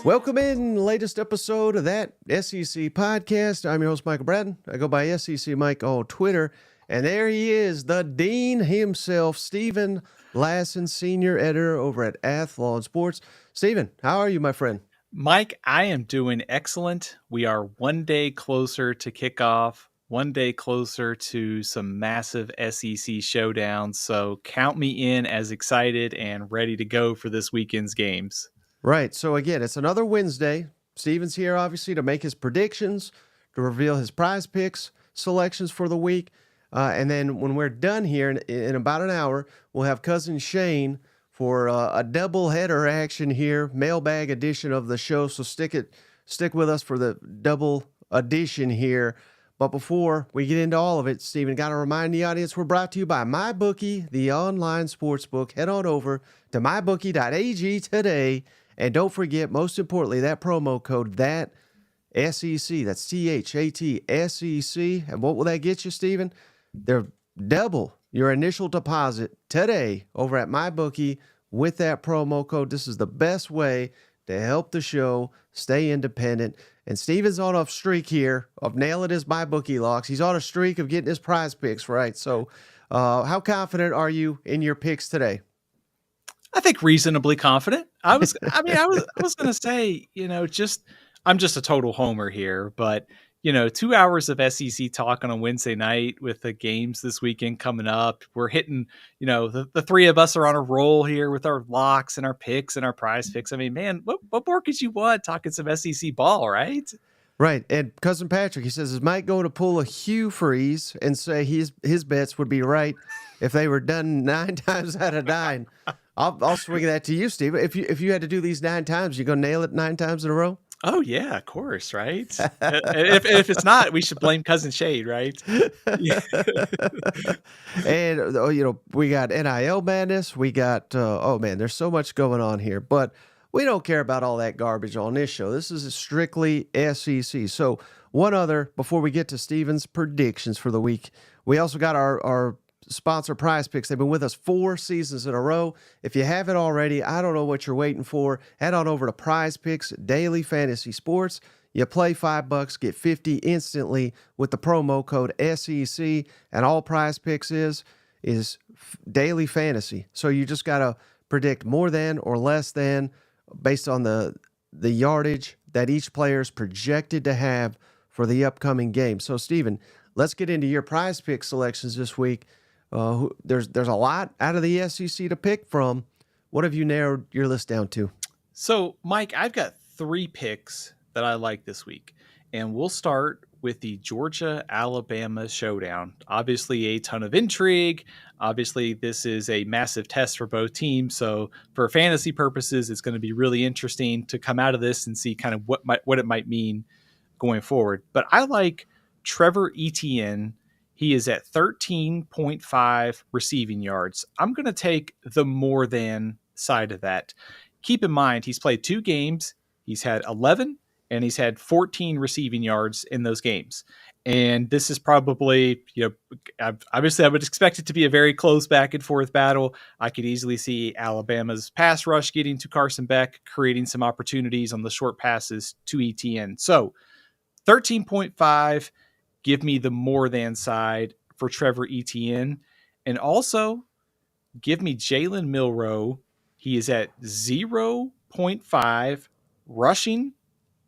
Welcome in the latest episode of that SEC podcast. I'm your host, Michael Bratton. I go by SEC Mike on Twitter. And there he is, the dean himself, Steven Lassan, senior editor over at Athlon Sports. Steven, how are you, my friend? Mike, I am doing excellent. We are one day closer to kickoff, one day closer to some massive SEC showdowns. So count me in as excited and ready to go for this weekend's games. Right. So again, it's another Wednesday. Steven's here, obviously, to make his predictions, to reveal his PrizePicks selections for the week. And then when we're done here in about an hour, we'll have Cousin Shane for a double header action here, mailbag edition of the show. So stick with us for the double edition here. But before we get into all of it, Steven, got to remind the audience we're brought to you by MyBookie, the online sportsbook. Head on over to mybookie.ag today. And don't forget, most importantly, that promo code, that SEC, that's THAT-SEC. And what will that get you, Steven? They're double your initial deposit today over at MyBookie with that promo code. This is the best way to help the show stay independent. And Steven's on a streak here of nailing his MyBookie locks. He's on a streak of getting his PrizePicks right. So how confident are you in your picks today? I think reasonably confident. I was going to say, I'm just a total homer here, but 2 hours of SEC talk on a Wednesday night with the games this weekend coming up. We're hitting, the three of us are on a roll here with our locks and our picks and our PrizePicks. I mean, man, what more could you want talking some SEC ball, right? Right. And Cousin Patrick, he says, is Mike going to pull a Hugh Freeze and say his bets would be right if they were done 9 times out of 9? I'll swing that to you, Steve. If you had to do these 9 times, you gonna nail it 9 times in a row? Oh yeah, of course, right? if it's not, we should blame Cousin Shade, right? Yeah. And we got NIL madness. We got there's so much going on here, but we don't care about all that garbage on this show. This is strictly SEC. So one other before we get to Steven's predictions for the week, we also got our sponsor PrizePicks. They've been with us 4 seasons in a row. If you haven't already, I don't know what you're waiting for. Head on over to PrizePicks Daily Fantasy Sports. You play $5, get 50 instantly with the promo code SEC, and all PrizePicks is daily fantasy. So you just got to predict more than or less than based on the yardage that each player is projected to have for the upcoming game. So Steven, let's get into your PrizePicks selections this week. There's a lot out of the SEC to pick from. What have you narrowed your list down to? So, Mike, I've got 3 picks that I like this week, and we'll start with the Georgia-Alabama showdown. Obviously, a ton of intrigue. Obviously, this is a massive test for both teams. So, for fantasy purposes, it's going to be really interesting to come out of this and see kind of what it might mean going forward. But I like Trevor Etienne. He is at 13.5 receiving yards. I'm going to take the more than side of that. Keep in mind, he's played 2 games. He's had 11 and he's had 14 receiving yards in those games. And this is probably, obviously I would expect it to be a very close back and forth battle. I could easily see Alabama's pass rush getting to Carson Beck, creating some opportunities on the short passes to Etienne. So 13.5. Give me the more than side for Trevor Etienne. And also give me Jalen Milroe. He is at 0.5 rushing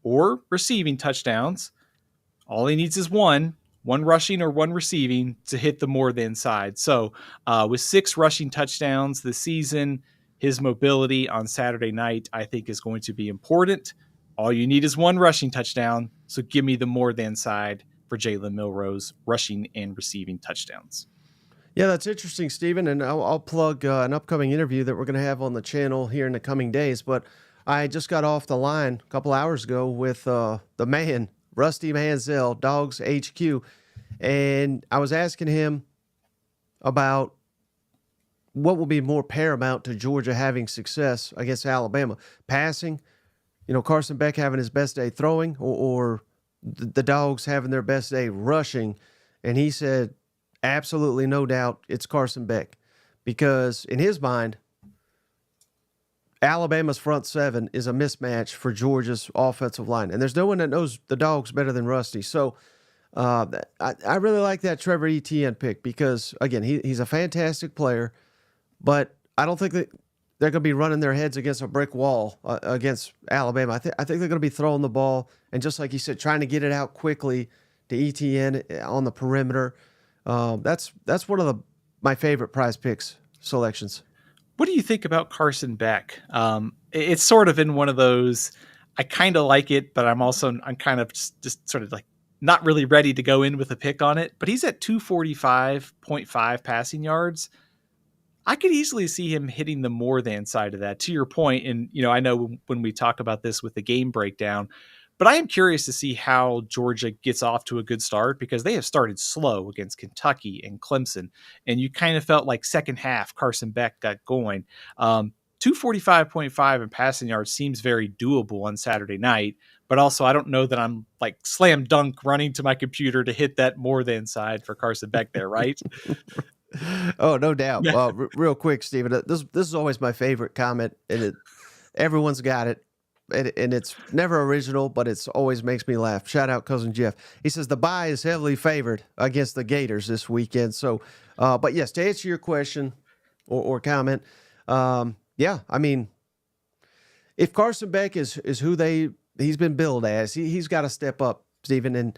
or receiving touchdowns. All he needs is one rushing or 1 receiving to hit the more than side. So with 6 rushing touchdowns this season, his mobility on Saturday night, I think, is going to be important. All you need is 1 rushing touchdown. So give me the more than side for Jalen Milroe's rushing and receiving touchdowns. Yeah, that's interesting, Steven. And I'll plug an upcoming interview that we're going to have on the channel here in the coming days. But I just got off the line a couple hours ago with the man, Rusty Manziel, Dogs HQ. And I was asking him about what will be more paramount to Georgia having success against Alabama. Passing, Carson Beck having his best day throwing, or the Dogs having their best day rushing. And he said, absolutely no doubt it's Carson Beck. because in his mind, Alabama's front seven is a mismatch for Georgia's offensive line, and there's no one that knows the Dogs better than Rusty. So I really like that Trevor Etienne pick because, again, he's a fantastic player, but I don't think that they're going to be running their heads against a brick wall against Alabama. I think they're going to be throwing the ball and, just like you said, trying to get it out quickly to Etienne on the perimeter. That's one of my favorite PrizePicks selections. What do you think about Carson Beck? It's sort of in one of those, I kind of like it, but I'm kind of just sort of like not really ready to go in with a pick on it. But he's at 245.5 passing yards. I could easily see him hitting the more than side of that, to your point. And, I know when we talk about this with the game breakdown, but I am curious to see how Georgia gets off to a good start because they have started slow against Kentucky and Clemson. And you kind of felt like second half Carson Beck got going. 245.5 in passing yards seems very doable on Saturday night. But also, I don't know that I'm like slam dunk running to my computer to hit that more than side for Carson Beck there, right? Oh, no doubt. Real quick, Steven, this is always my favorite comment, and everyone's got it. And it's never original, but it's always makes me laugh. Shout out Cousin Jeff. He says the bye is heavily favored against the Gators this weekend. So, but yes, to answer your question or comment, yeah, I mean, if Carson Beck is who he's been billed as, he's got to step up, Stephen. And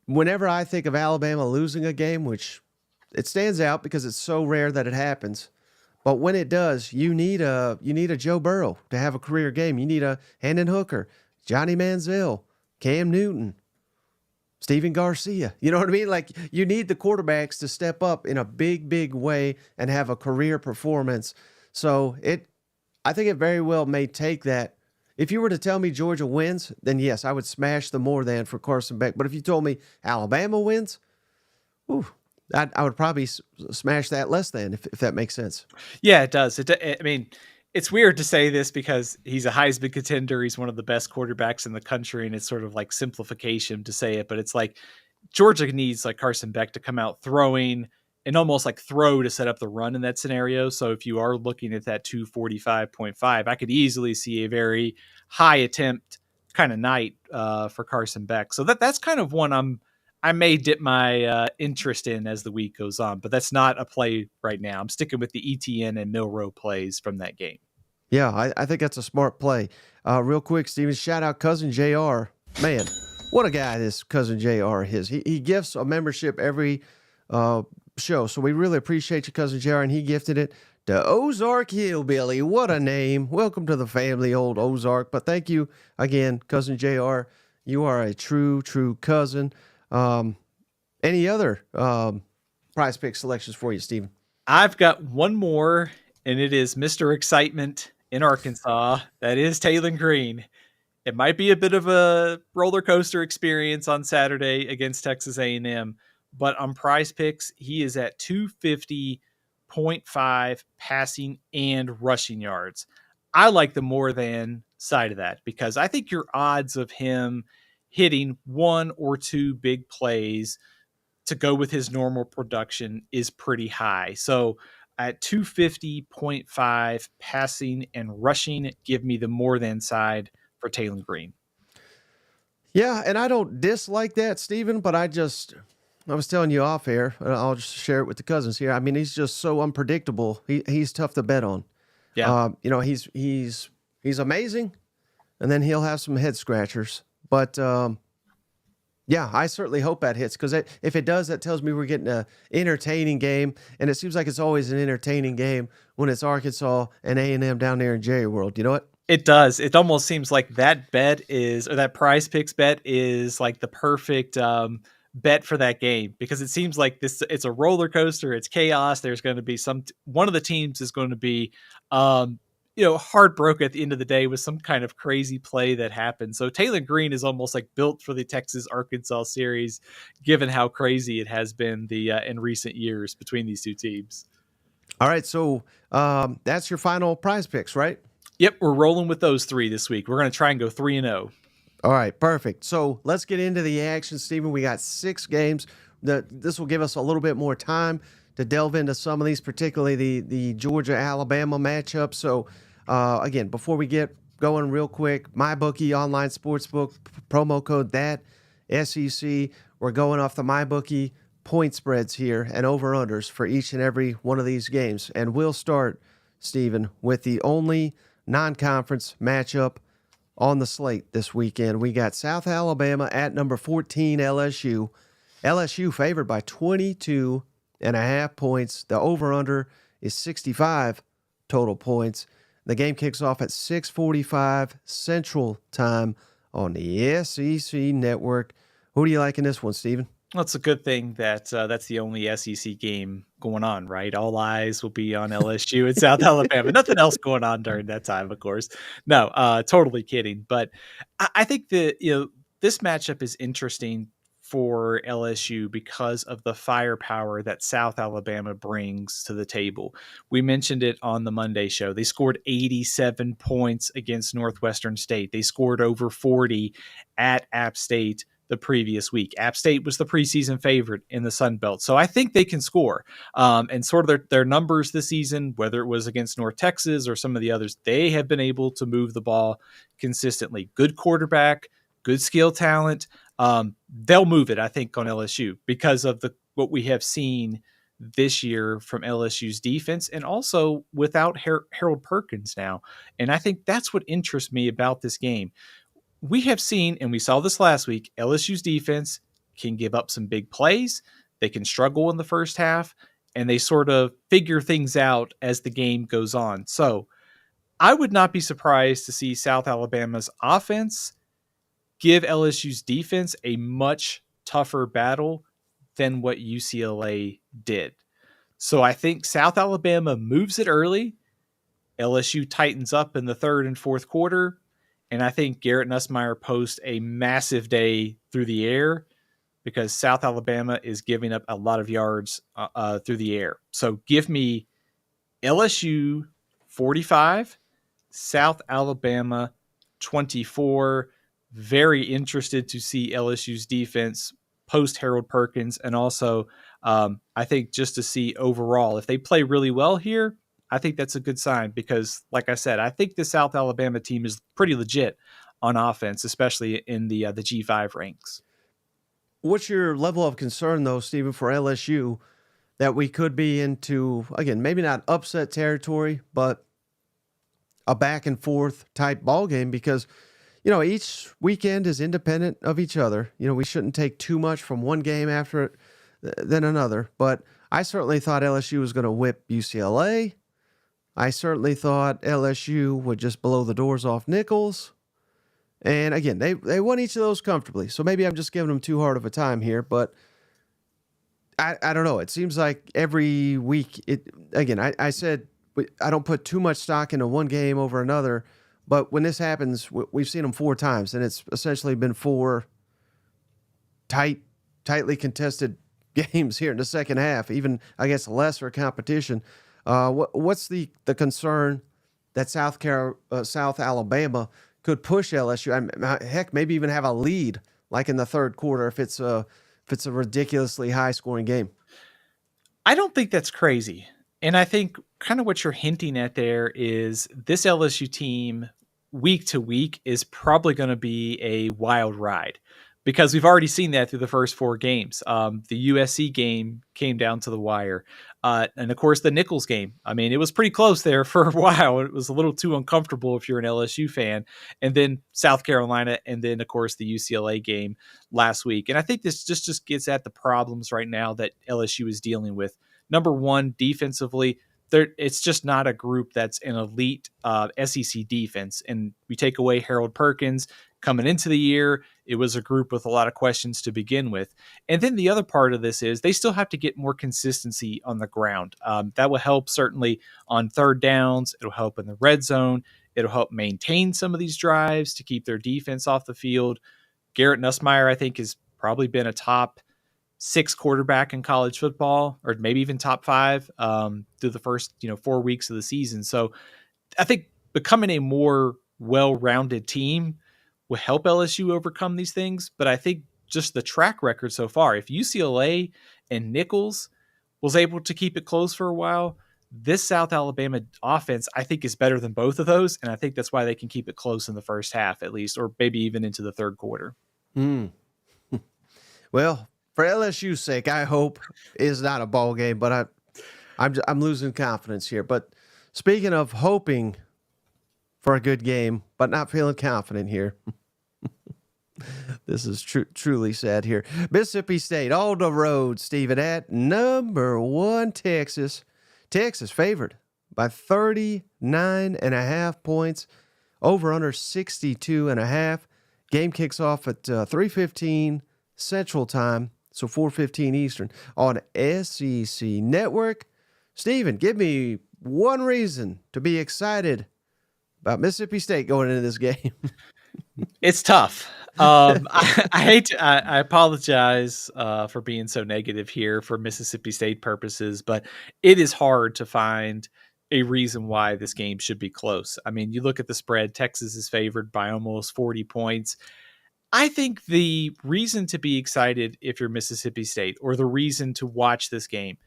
whenever I think of Alabama losing a game, which it stands out because it's so rare that it happens. But when it does, you need a Joe Burrow to have a career game. You need a Hendon Hooker, Johnny Manziel, Cam Newton, Steven Garcia. You know what I mean? Like, you need the quarterbacks to step up in a big, big way and have a career performance. So I think it very well may take that. If you were to tell me Georgia wins, then yes, I would smash the more than for Carson Beck. But if you told me Alabama wins, I would probably smash that less than, if that makes sense. Yeah, it does. I mean, it's weird to say this because he's a Heisman contender. He's one of the best quarterbacks in the country, and it's sort of like simplification to say it. But it's like Georgia needs like Carson Beck to come out throwing and almost like throw to set up the run in that scenario. So if you are looking at that 245.5, I could easily see a very high attempt kind of night for Carson Beck. So that's kind of one I may dip my interest in as the week goes on, but that's not a play right now. I'm sticking with the ETN and Milrow plays from that game. Yeah, I think that's a smart play. Real quick, Steven, shout out Cousin JR. Man, what a guy this Cousin JR is. He gifts a membership every show, so we really appreciate you, Cousin JR, and he gifted it to Ozark Hillbilly. What a name. Welcome to the family, old Ozark. But thank you again, Cousin JR. You are a true cousin. Any other PrizePicks selections for you, Steven? I've got one more, and it is Mr. Excitement in Arkansas. That is Taylor Green. It might be a bit of a roller coaster experience on Saturday against Texas A&M, but on PrizePicks, he is at 250.5 passing and rushing yards. I like the more than side of that because I think your odds of him hitting one or two big plays to go with his normal production is pretty high. So at 250.5 passing and rushing, give me the more than side for Taylor Green. Yeah, and I don't dislike that, Steven, but I was telling you off air, I'll just share it with the cousins here. I mean, he's just so unpredictable. He's tough to bet on. Yeah. He's amazing, and then he'll have some head scratchers. But, yeah, I certainly hope that hits because if it does, that tells me we're getting an entertaining game, and it seems like it's always an entertaining game when it's Arkansas and A&M down there in Jerry World. You know what? It does. It almost seems like that bet or that PrizePicks bet is like the perfect bet for that game because it seems like it's a roller coaster. It's chaos. There's going to be one of the teams is going to be heartbroken at the end of the day with some kind of crazy play that happens. So Taylor Green is almost like built for the Texas-Arkansas series, given how crazy it has been in recent years between these two teams. All right, so that's your final PrizePicks, right? Yep, we're rolling with those three this week. We're going to try and go 3-0. All right, perfect. So let's get into the action, Steven. We got 6 games. This will give us a little bit more time to delve into some of these, particularly the Georgia Alabama matchup. So again, before we get going real quick, MyBookie online sportsbook promo code that SEC. We're going off the MyBookie point spreads here and over unders for each and every one of these games. And we'll start, Stephen, with the only non-conference matchup on the slate this weekend. We got South Alabama at number 14 LSU. LSU favored by 22.5 points. The over-under is 65 total points. The game kicks off at 6:45 Central Time on the SEC Network. Who do you like in this one, Stephen? Well, it's a good thing that that's the only SEC game going on, right? All eyes will be on LSU and South Alabama. Nothing else going on during that time, of course. No, totally kidding. But I think that this matchup is interesting for LSU because of the firepower that South Alabama brings to the table. We mentioned it on the Monday show. They scored 87 points against Northwestern State. They scored over 40 at App State the previous week. App State was the preseason favorite in the Sun Belt. So I think they can score. And sort of their numbers this season, whether it was against North Texas or some of the others, they have been able to move the ball consistently. Good quarterback, good skill talent. They'll move it, I think, on LSU because of what we have seen this year from LSU's defense, and also without Harold Perkins now. And I think that's what interests me about this game. We have seen, and we saw this last week, LSU's defense can give up some big plays. They can struggle in the first half, and they sort of figure things out as the game goes on. So I would not be surprised to see South Alabama's offense give LSU's defense a much tougher battle than what UCLA did. So I think South Alabama moves it early. LSU tightens up in the third and fourth quarter. And I think Garrett Nussmeier posts a massive day through the air because South Alabama is giving up a lot of yards through the air. So give me LSU 45, South Alabama 24. Very interested to see LSU's defense post Harold Perkins. And also, I think just to see overall, if they play really well here, I think that's a good sign because, like I said, I think the South Alabama team is pretty legit on offense, especially in the G5 ranks. What's your level of concern, though, Stephen, for LSU that we could be into, again, maybe not upset territory, but a back and forth type ball game? Because, each weekend is independent of each other. We shouldn't take too much from one game after it than another. But I certainly thought LSU was going to whip UCLA. I certainly thought LSU would just blow the doors off Nichols. And again, they won each of those comfortably. So maybe I'm just giving them too hard of a time here. But I don't know. It seems like every week, I said I don't put too much stock into one game over another. But when this happens, we've seen them 4 times. And it's essentially been 4 tightly contested games here in the second half, even, I guess, lesser competition. What's the concern that South Alabama could push LSU? Heck, maybe even have a lead like in the third quarter if it's a ridiculously high scoring game. I don't think that's crazy. And I think kind of what you're hinting at there is this LSU team week to week is probably going to be a wild ride because we've already seen that through the first 4 games. The USC game came down to the wire. And of course, the Nichols game. I mean, it was pretty close there for a while. It was a little too uncomfortable if you're an LSU fan. And then South Carolina, and then, of course, the UCLA game last week. And I think this just gets at the problems right now that LSU is dealing with. Number one, defensively, it's just not a group that's an elite SEC defense. And we take away Harold Perkins coming into the year. It was a group with a lot of questions to begin with. And then the other part of this is they still have to get more consistency on the ground. That will help certainly on third downs. It'll help in the red zone. It'll help maintain some of these drives to keep their defense off the field. Garrett Nussmeier, I think, has probably been a top 6 quarterback in college football, or maybe even top 5 through the first 4 weeks of the season. So I think becoming a more well-rounded team will help LSU overcome these things. But I think just the track record so far, if UCLA and Nichols was able to keep it close for a while. This South Alabama offense, I think, is better than both of those, and I think that's why they can keep it close in the first half, at least, or maybe even into the third quarter. Well, for LSU's sake, I hope it's not a ball game, but I'm losing confidence here. But speaking of hoping for a good game, but not feeling confident here. This is truly sad here. Mississippi State on the road, Stephen, at number 1 Texas. Texas favored by 39.5 points, over under 62.5. Game kicks off at 3:15 Central Time, so 4:15 Eastern on SEC Network. Stephen, give me one reason to be excited about Mississippi State going into this game. It's tough. I apologize for being so negative here for Mississippi State purposes, but it is hard to find a reason why this game should be close. I mean, you look at the spread, Texas is favored by almost 40 points. I think the reason to be excited if you're Mississippi State, or the reason to watch this game,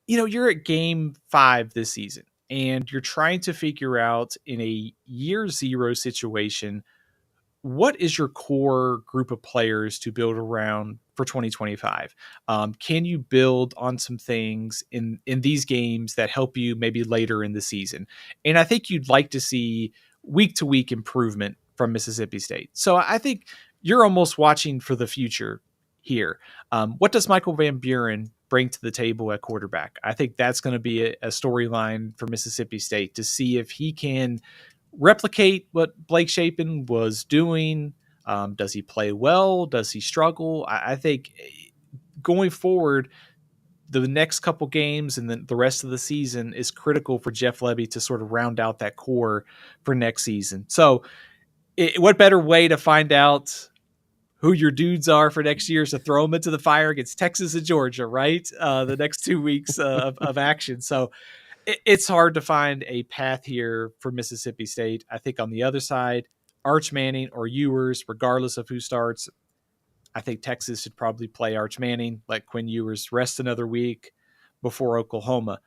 you're at game 5 this season, and you're trying to figure out in a year 0 situation, what is your core group of players to build around for 2025? Can you build on some things in these games that help you maybe later in the season? And I think you'd like to see week to week improvement from Mississippi State. So I think you're almost watching for the future here. What does Michael Van Buren bring to the table at quarterback? I think that's going to be a storyline for Mississippi State to see if he can replicate what Blake Shapen was doing. Does he play well? Does he struggle? I think going forward, the next couple games and then the rest of the season is critical for Jeff Lebby to sort of round out that core for next season. So what better way to find out who your dudes are for next year is to throw them into the fire against Texas and Georgia, right? The next 2 weeks of action. So it's hard to find a path here for Mississippi State. I think on the other side, Arch Manning or Ewers, regardless of who starts, I think Texas should probably play Arch Manning, let Quinn Ewers rest another week before Oklahoma.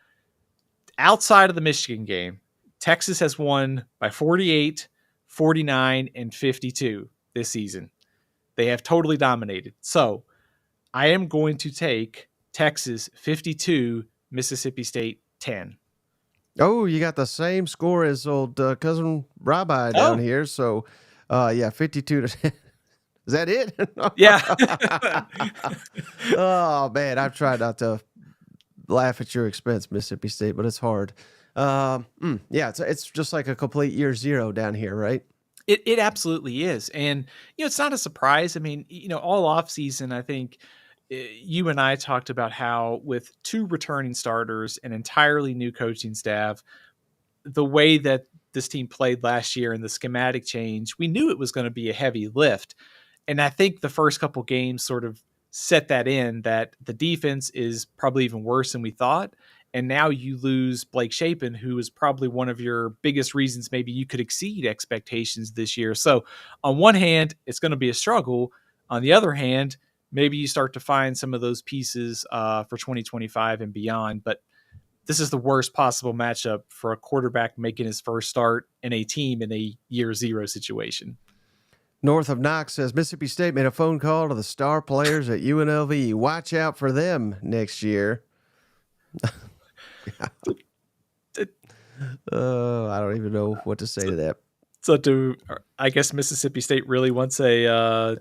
Outside of the Michigan game, Texas has won by 48, 49, and 52 this season. They have totally dominated. So I am going to take Texas 52, Mississippi State 10. Oh, you got the same score as old cousin Rabbi down here. So, 52 to 10. Is that it? Yeah. Oh, man. I've tried not to laugh at your expense, Mississippi State, but it's hard. It's just like a complete year 0 down here, right? It absolutely is. And, it's not a surprise. I mean, all off season, I think you and I talked about how with 2 returning starters, an entirely new coaching staff, the way that this team played last year and the schematic change, we knew it was going to be a heavy lift. And I think the first couple games sort of set that in, that the defense is probably even worse than we thought. And now you lose Blake Shapen, who is probably one of your biggest reasons maybe you could exceed expectations this year. So on one hand, it's going to be a struggle. On the other hand, maybe you start to find some of those pieces for 2025 and beyond. But this is the worst possible matchup for a quarterback making his first start in a team in a year 0 situation. North of Knox says Mississippi State made a phone call to the star players at UNLV. Watch out for them next year. I don't even know what to say to that. So I guess Mississippi State really wants a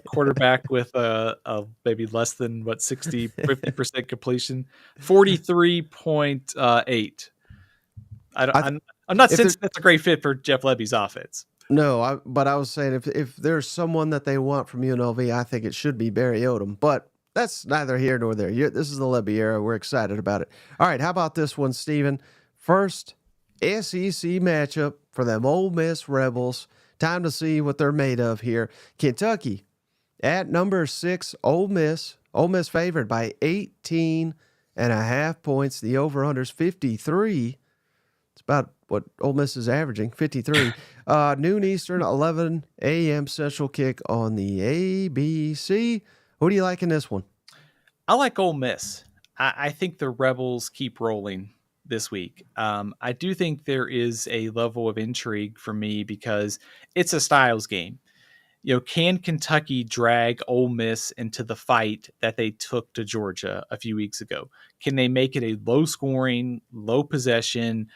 quarterback with a maybe less than 50% completion, 43.8. I'm not saying that's a great fit for Jeff Lebby's offense. No, but I was saying if there's someone that they want from UNLV, I think it should be Barry Odom. But that's neither here nor there. This is the Lebby era. We're excited about it. All right, how about this one, Steven? First SEC matchup for them Ole Miss Rebels. Time to see what they're made of here. Kentucky at number 6, Ole Miss. Ole Miss favored by 18.5 points. The over-under's 53. It's about what Ole Miss is averaging, 53. Noon Eastern, 11 a.m. Central kick on the ABC. Who do you like in this one? I like Ole Miss. I think the Rebels keep rolling this week. I do think there is a level of intrigue for me because it's a styles game. Can Kentucky drag Ole Miss into the fight that they took to Georgia a few weeks ago? Can they make it a low scoring, low possession,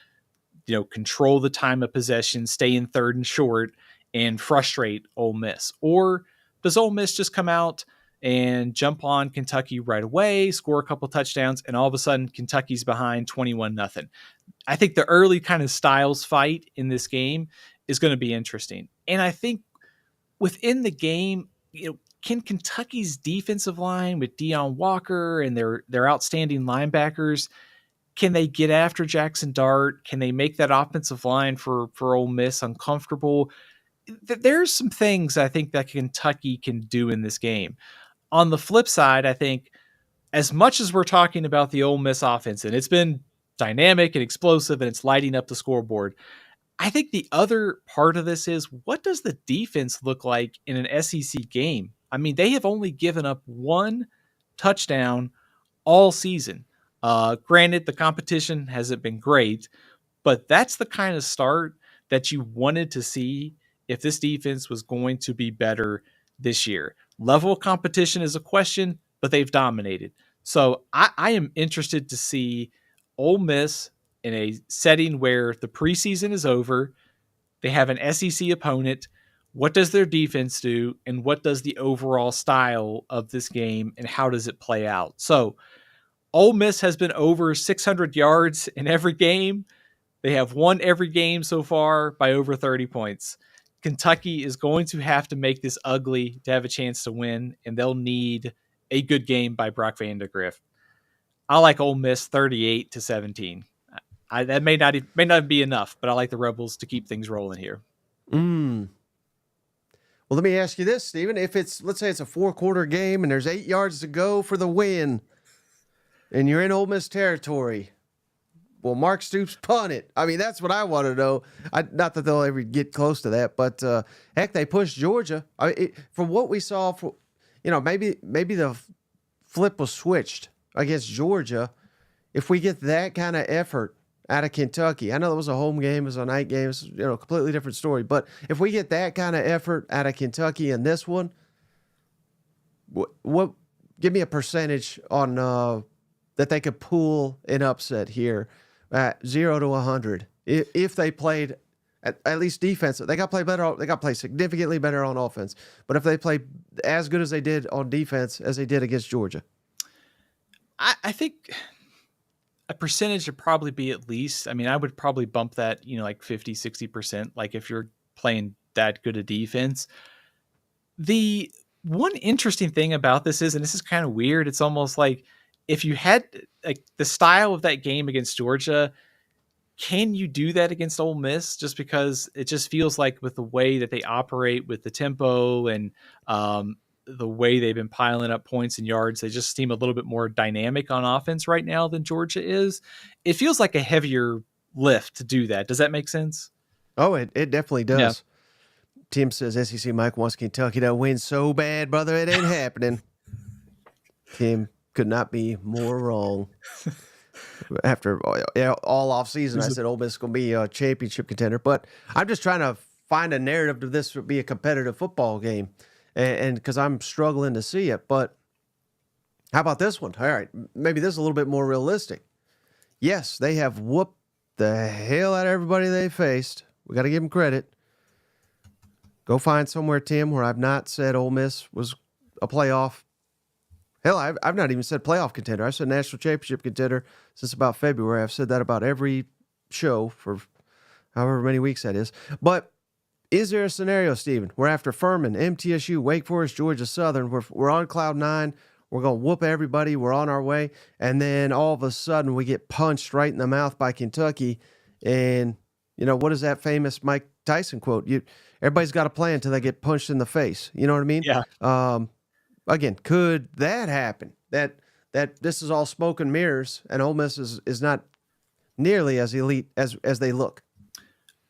control the time of possession, stay in third and short, and frustrate Ole Miss? Or does Ole Miss just come out and jump on Kentucky right away, score a couple touchdowns, and all of a sudden Kentucky's behind 21-0? I think the early kind of styles fight in this game is going to be interesting. And I think within the game, can Kentucky's defensive line with Deion Walker and their outstanding linebackers, can they get after Jackson Dart? Can they make that offensive line for Ole Miss uncomfortable? There's some things I think that Kentucky can do in this game. On the flip side, I think as much as we're talking about the Ole Miss offense, and it's been dynamic and explosive and it's lighting up the scoreboard, I think the other part of this is, what does the defense look like in an SEC game? I mean, they have only given up one touchdown all season. Granted, the competition hasn't been great, but that's the kind of start that you wanted to see if this defense was going to be better this year. Level of competition is a question, but they've dominated. So I am interested to see Ole Miss in a setting where the preseason is over. They have an SEC opponent. What does their defense do? And what does the overall style of this game and how does it play out? So Ole Miss has been over 600 yards in every game. They have won every game so far by over 30 points. Kentucky is going to have to make this ugly to have a chance to win, and they'll need a good game by Brock Vandagriff. I like Ole Miss 38-17. That may not be enough, but I like the Rebels to keep things rolling here. Well, let me ask you this, Steven. If let's say it's a 4-quarter game and there's 8 yards to go for the win, and you're in Ole Miss territory, will Mark Stoops punt it? I mean, that's what I want to know. Not that they'll ever get close to that, but heck, they pushed Georgia. From what we saw, maybe the flip was switched against Georgia. If we get that kind of effort out of Kentucky, I know it was a home game, it was a night game, it's completely different story. But if we get that kind of effort out of Kentucky in this one, what give me a percentage on that they could pull an upset here at 0 to 100 if they played at least defense. They got to play better. They got to play significantly better on offense. But if they play as good as they did on defense as they did against Georgia, I think a percentage would probably be at least, I would probably bump that, like 50-60%, like if you're playing that good a defense. The one interesting thing about this is, and this is kind of weird, it's almost like if you had like the style of that game against Georgia, can you do that against Ole Miss? Just because it just feels like with the way that they operate with the tempo and the way they've been piling up points and yards, they just seem a little bit more dynamic on offense right now than Georgia is. It feels like a heavier lift to do that. Does that make sense? Oh, it definitely does. Yeah. Tim says SEC Mike wants Kentucky to win so bad, brother, it ain't happening. Tim could not be more wrong. After all off season, I said Ole Miss is going to be a championship contender. But I'm just trying to find a narrative to this would be a competitive football game. And because I'm struggling to see it. But how about this one? All right, maybe this is a little bit more realistic. Yes, they have whooped the hell out of everybody they faced. We got to give them credit. Go find somewhere, Tim, where I've not said Ole Miss was a playoff. Hell, I've not even said playoff contender. I've said national championship contender since about February. I've said that about every show for however many weeks that is. But is there a scenario, Steven, where after Furman, MTSU, Wake Forest, Georgia Southern, we're on cloud nine, we're going to whoop everybody, we're on our way, and then all of a sudden we get punched right in the mouth by Kentucky, and, what is that famous Mike Tyson quote? Everybody's got a plan until they get punched in the face. You know what I mean? Yeah. Again, could that happen? That this is all smoke and mirrors, and Ole Miss is not nearly as elite as they look.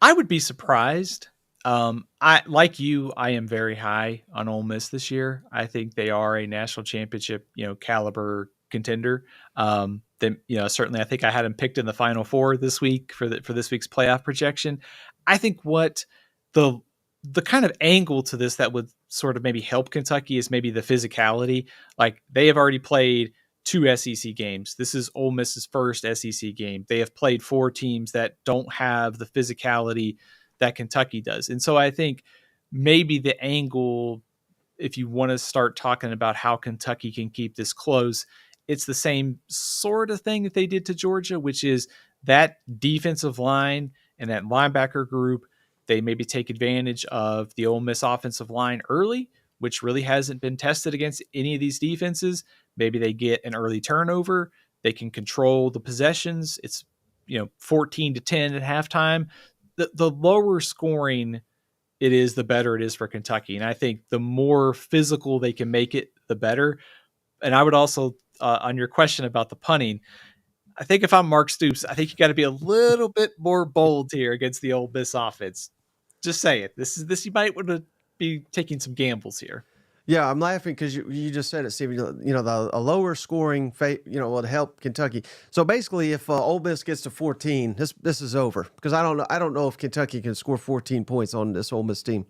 I would be surprised. I am very high on Ole Miss this year. I think they are a national championship, caliber contender. Then certainly I think I had him picked in the Final Four this week for this week's playoff projection. I think what the kind of angle to this that would sort of maybe help Kentucky is maybe the physicality. Like, they have already played 2 SEC games. This is Ole Miss's first SEC game. They have played 4 teams that don't have the physicality that Kentucky does. And so I think maybe the angle, if you want to start talking about how Kentucky can keep this close, it's the same sort of thing that they did to Georgia, which is that defensive line and that linebacker group. They maybe take advantage of the Ole Miss offensive line early, which really hasn't been tested against any of these defenses. Maybe they get an early turnover. They can control the possessions. It's 14-10 at halftime. The lower scoring it is, the better it is for Kentucky. And I think the more physical they can make it, the better. And I would also, on your question about the punting, I think if I'm Mark Stoops, I think you got to be a little bit more bold here against the Ole Miss offense. Just say it. This you might want to be taking some gambles here. Yeah, I'm laughing because you just said it, Steven. A lower scoring, would help Kentucky. So basically, if Ole Miss gets to 14, this is over, because I don't know if Kentucky can score 14 points on this Ole Miss team.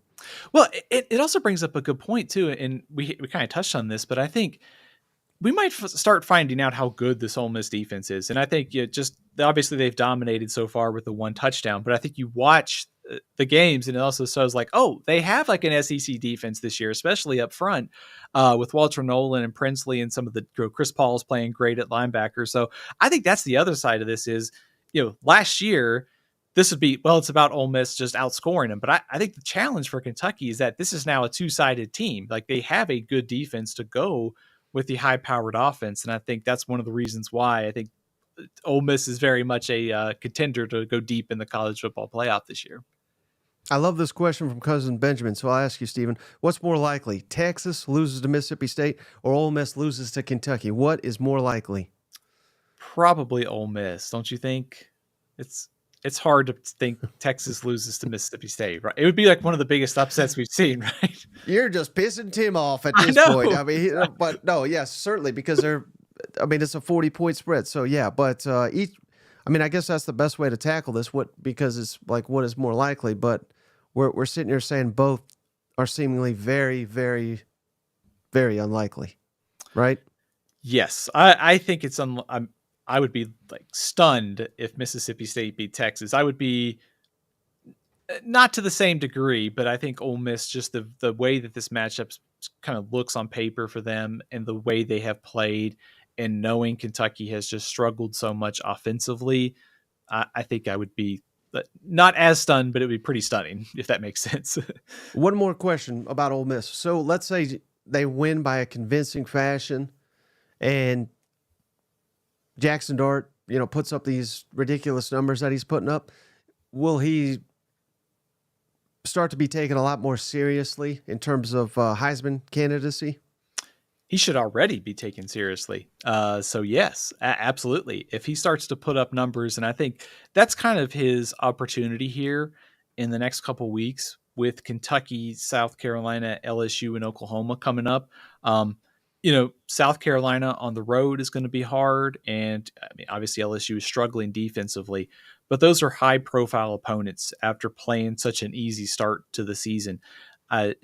Well, it also brings up a good point too, and we kind of touched on this, but I think we might start finding out how good this Ole Miss defense is. And I think just obviously they've dominated so far with the 1 touchdown, but I think you watch the games and it also shows like, oh, they have like an SEC defense this year, especially up front with Walter Nolan and Princely, and some of the Chris Paul's playing great at linebacker. So I think that's the other side of this is, last year this would be, well, it's about Ole Miss just outscoring them. But I think the challenge for Kentucky is that this is now a 2-sided team. Like, they have a good defense to go with the high-powered offense. And I think that's one of the reasons why I think Ole Miss is very much a contender to go deep in the college football playoff this year. I love this question from Cousin Benjamin. So I'll ask you, Steven, what's more likely? Texas loses to Mississippi State or Ole Miss loses to Kentucky? What is more likely? Probably Ole Miss, don't you think? It's hard to think Texas loses to Mississippi State, right? It would be like one of the biggest upsets we've seen, right? You're just pissing Tim off at this point. I mean, but no, yes, certainly, because it's a 40-point spread. So yeah, but I guess that's the best way to tackle this. Because it's like, what is more likely? But we're sitting here saying both are seemingly very, very, very unlikely, right? Yes, I think it's I would be like stunned if Mississippi State beat Texas. I would be not to the same degree, but I think Ole Miss, just the way that this matchup kind of looks on paper for them and the way they have played, and knowing Kentucky has just struggled so much offensively, I think I would be not as stunned, but it would be pretty stunning, if that makes sense. One more question about Ole Miss. So let's say they win by a convincing fashion and Jackson Dart, puts up these ridiculous numbers that he's putting up. Will he start to be taken a lot more seriously in terms of Heisman candidacy? He should already be taken seriously. So yes, absolutely. If he starts to put up numbers, and I think that's kind of his opportunity here in the next couple weeks with Kentucky, South Carolina, LSU, and Oklahoma coming up. South Carolina on the road is going to be hard. And obviously LSU is struggling defensively, but those are high profile opponents after playing such an easy start to the season.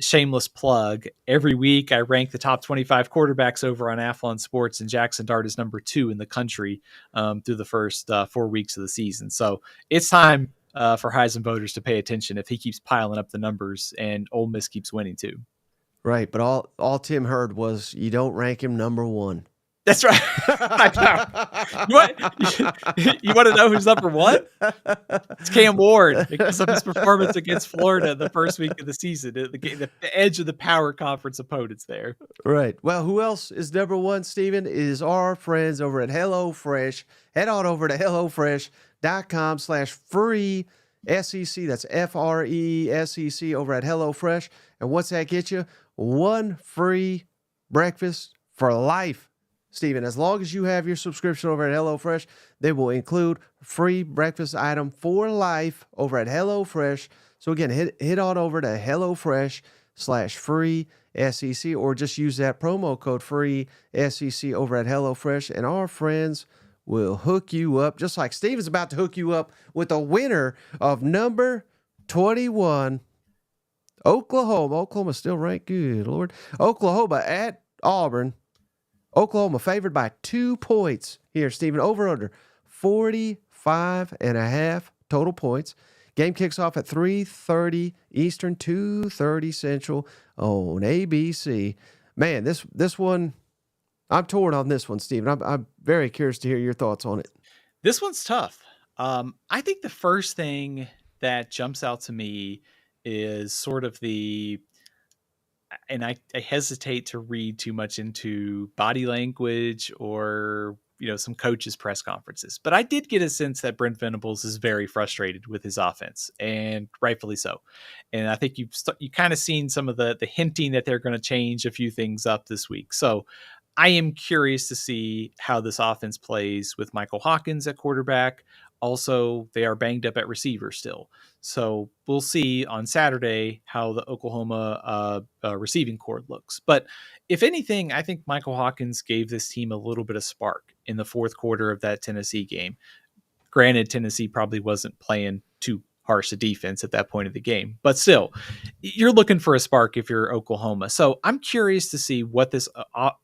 Shameless plug. Every week I rank the top 25 quarterbacks over on Athlon Sports, and Jackson Dart is number 2 in the country through the first 4 weeks of the season. So it's time for Heisman voters to pay attention if he keeps piling up the numbers and Ole Miss keeps winning too. Right, but all Tim heard was you don't rank him number 1. That's right. You want to know who's number 1? It's Cam Ward, because of his performance against Florida the first week of the season, the edge of the power conference opponents there. Right. Well, who else is number 1, Steven? Is our friends over at HelloFresh. Head on over to HelloFresh.com/free SEC. That's FREESEC over at HelloFresh. And what's that get you? 1 free breakfast for life, Steven. As long as you have your subscription over at HelloFresh, they will include a free breakfast item for life over at HelloFresh. So again, hit on over to HelloFresh, HelloFresh.com/free SEC, or just use that promo code free SEC over at HelloFresh, and our friends will hook you up, just like Steven's about to hook you up with the winner of number 21, Oklahoma. Oklahoma's still ranked. Good Lord. Oklahoma at Auburn. Oklahoma favored by 2 points here, Steven. Over under 45.5 total points. Game kicks off at 3:30 Eastern, 2:30 Central on ABC. Man, this one, I'm torn on this one, Steven. I'm very curious to hear your thoughts on it. This one's tough. I think the first thing that jumps out to me is sort of and I hesitate to read too much into body language or some coaches' press conferences, but I did get a sense that Brent Venables is very frustrated with his offense, and rightfully so. And I think you kind of seen some of the hinting that they're going to change a few things up this week. So I am curious to see how this offense plays with Michael Hawkins at quarterback. Also, they are banged up at receiver still. So we'll see on Saturday how the Oklahoma receiving corps looks. But if anything, I think Michael Hawkins gave this team a little bit of spark in the fourth quarter of that Tennessee game. Granted, Tennessee probably wasn't playing too harsh a defense at that point of the game, but still, you're looking for a spark if you're Oklahoma. So I'm curious to see what this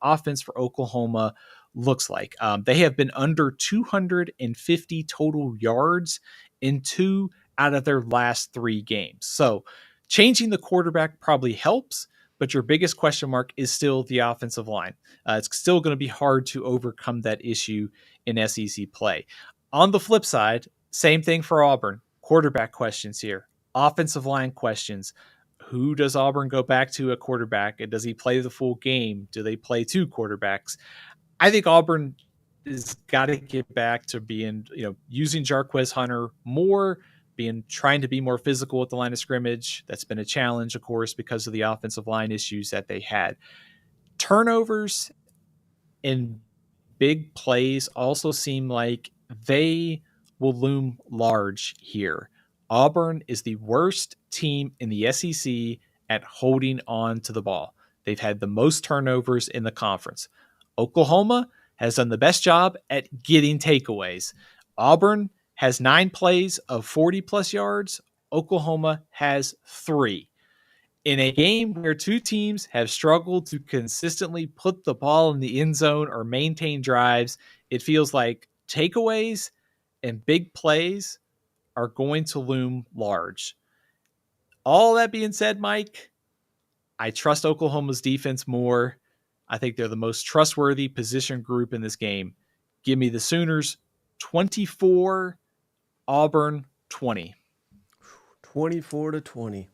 offense for Oklahoma looks like. They have been under 250 total yards in 2 out of their last 3 games. So changing the quarterback probably helps, but your biggest question mark is still the offensive line. It's still going to be hard to overcome that issue in SEC play. On the flip side, same thing for Auburn. Quarterback questions here. Offensive line questions. Who does Auburn go back to at quarterback? And does he play the full game? Do they play 2 quarterbacks? I think Auburn has got to get back to being, using Jarquez Hunter more, trying to be more physical at the line of scrimmage. That's been a challenge, of course, because of the offensive line issues that they had. Turnovers and big plays also seem like they will loom large here. Auburn is the worst team in the SEC at holding on to the ball. They've had the most turnovers in the conference. Oklahoma has done the best job at getting takeaways. Auburn has 9 plays of 40-plus yards. Oklahoma has 3. In a game where 2 teams have struggled to consistently put the ball in the end zone or maintain drives, it feels like takeaways and big plays are going to loom large. All that being said, Mike, I trust Oklahoma's defense more. I think they're the most trustworthy position group in this game. Give me the Sooners 24, Auburn 20. 24-20.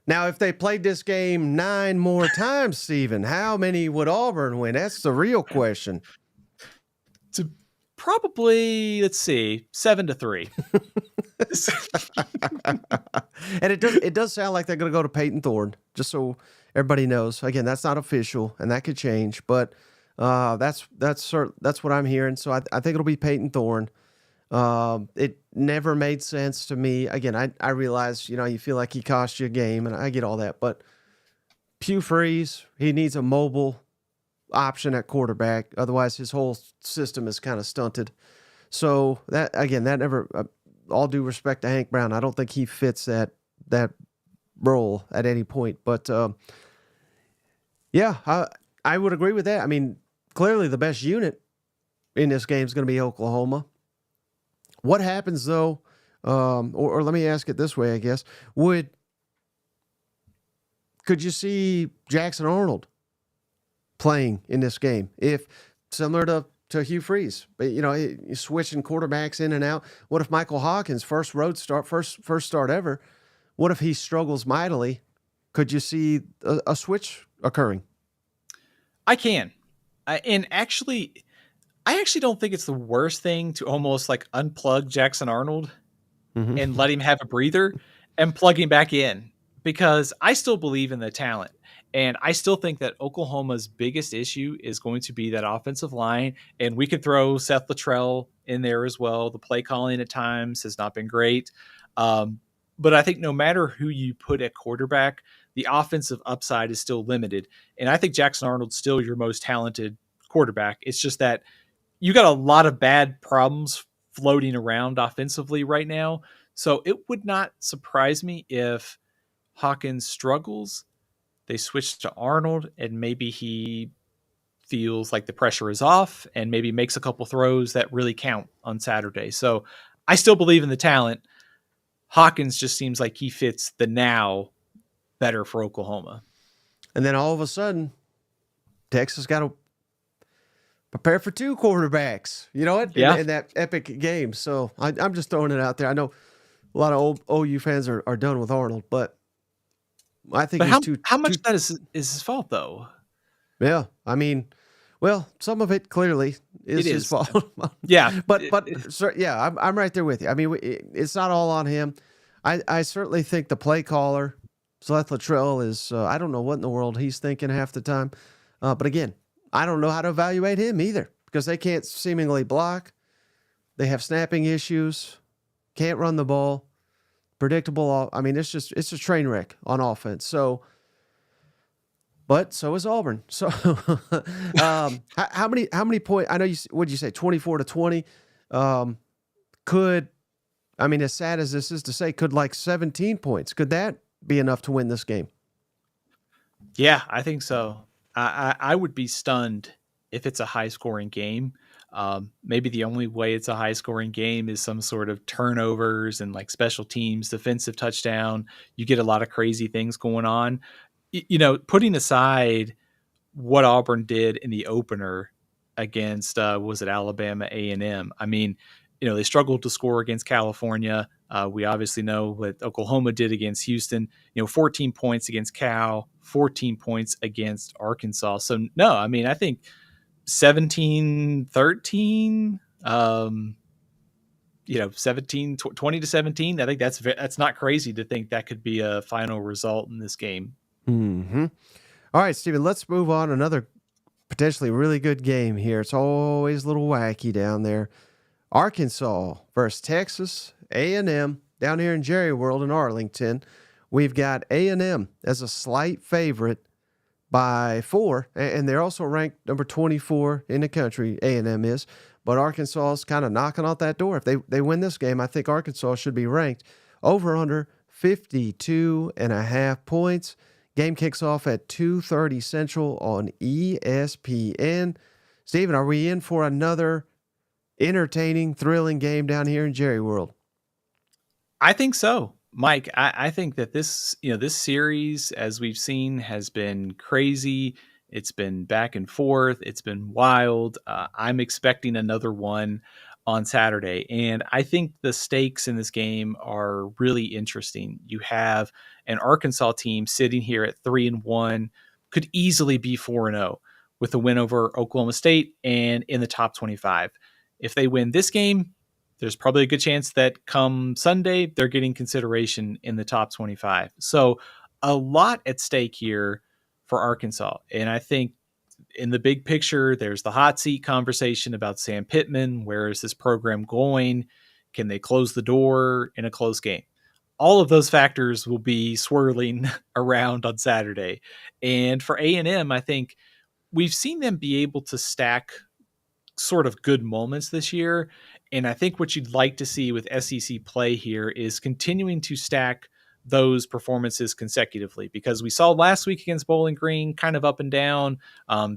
Now, if they played this game 9 more times, Steven, how many would Auburn win? That's the real question. To probably, 7-3. And it does sound like they're going to go to Peyton Thorne, just so everybody knows. Again, that's not official, and that could change, but that's what I'm hearing. So I think it'll be Peyton Thorne. It never made sense to me. Again, I realize, you feel like he cost you a game, and I get all that, but Hugh Freeze, he needs a mobile option at quarterback. Otherwise, his whole system is kind of stunted. So that never, all due respect to Hank Brown, I don't think he fits that role at any point. But I would agree with that. I mean, clearly the best unit in this game is going to be Oklahoma. What happens though? Or let me ask it this way, I guess. Could you see Jackson Arnold playing in this game if similar to Hugh Freeze, but switching quarterbacks in and out? What if Michael Hawkins, first start ever, what if he struggles mightily? Could you see a switch occurring? I can. I actually don't think it's the worst thing to almost like unplug Jackson Arnold and let him have a breather and plug him back in, because I still believe in the talent. And I still think that Oklahoma's biggest issue is going to be that offensive line. And we could throw Seth Luttrell in there as well. The play calling at times has not been great. But I think no matter who you put at quarterback, the offensive upside is still limited. And I think Jackson Arnold's still your most talented quarterback. It's just that you got a lot of bad problems floating around offensively right now. So it would not surprise me if Hawkins struggles. They switch to Arnold, and maybe he feels like the pressure is off and maybe makes a couple throws that really count on Saturday. So I still believe in the talent. Hawkins just seems like he fits the now better for Oklahoma. And then all of a sudden, Texas got to prepare for two quarterbacks, you know what? In that epic game. So I'm just throwing it out there. I know a lot of old OU fans are done with Arnold, but I think how much of that is his fault, though? Yeah, I mean, well, some of it clearly is his fault. Yeah, but yeah, I'm right there with you. I mean, it's not all on him. I certainly think the play caller, Seth Luttrell, is I don't know what in the world he's thinking half the time. But again, I don't know how to evaluate him either because they can't seemingly block. They have snapping issues, can't run the ball, predictable. I mean, it's a train wreck on offense. So. But so is Auburn. So, how many points? I know what'd you say? 24-20. I mean, as sad as this is to say, could like 17 points? Could that be enough to win this game? Yeah, I think so. I would be stunned if it's a high scoring game. Maybe the only way it's a high scoring game is some sort of turnovers and like special teams, defensive touchdown. You get a lot of crazy things going on. Putting aside what Auburn did in the opener against, was it Alabama A&M? I mean, they struggled to score against California. We obviously know what Oklahoma did against Houston, 14 points against Cal, 14 points against Arkansas. So no, I mean, I think 17-13, 20-17. I think that's not crazy to think that could be a final result in this game. Mm-hmm. All right, Steven, let's move on. Another potentially really good game here. It's always a little wacky down there. Arkansas versus Texas A&M down here in Jerry World in Arlington. We've got A&M as a slight favorite by 4, and they're also ranked number 24 in the country, A&M is. But Arkansas is kind of knocking out that door. If they win this game, I think Arkansas should be ranked over under 52.5 points. Game kicks off at 2:30 Central on ESPN. Steven, are we in for another entertaining, thrilling game down here in Jerry World? I think so, Mike. I think that this series, as we've seen, has been crazy. It's been back and forth. It's been wild. I'm expecting another one on Saturday. And I think the stakes in this game are really interesting. You have an Arkansas team sitting here at 3-1, could easily be 4-0 with a win over Oklahoma State and in the top 25. If they win this game, there's probably a good chance that come Sunday, they're getting consideration in the top 25. So a lot at stake here for Arkansas. And I think in the big picture, there's the hot seat conversation about Sam Pittman. Where is this program going? Can they close the door in a close game? All of those factors will be swirling around on Saturday. And for A&M, I think we've seen them be able to stack sort of good moments this year. And I think what you'd like to see with SEC play here is continuing to stack those performances consecutively, because we saw last week against Bowling Green kind of up and down.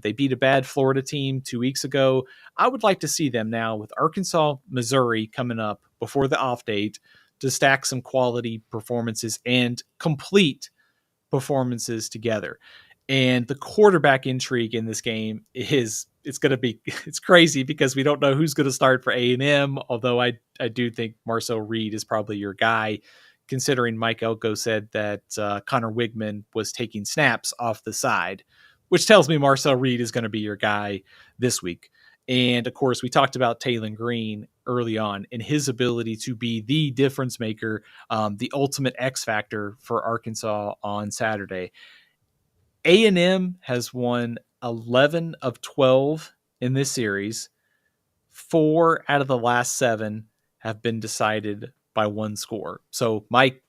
They beat a bad Florida team 2 weeks ago. I would like to see them now with Arkansas, Missouri coming up before the off date to stack some quality performances and complete performances together. And the quarterback intrigue in this game it's crazy because we don't know who's going to start for A&M, although I do think Marcel Reed is probably your guy, considering Mike Elko said that Connor Wigman was taking snaps off the side, which tells me Marcel Reed is going to be your guy this week. And of course, we talked about Taylon Green early on and his ability to be the difference maker, the ultimate X factor for Arkansas on Saturday. A&M has won 11 of 12 in this series. 4 out of the last 7 have been decided by one score. So, Mike,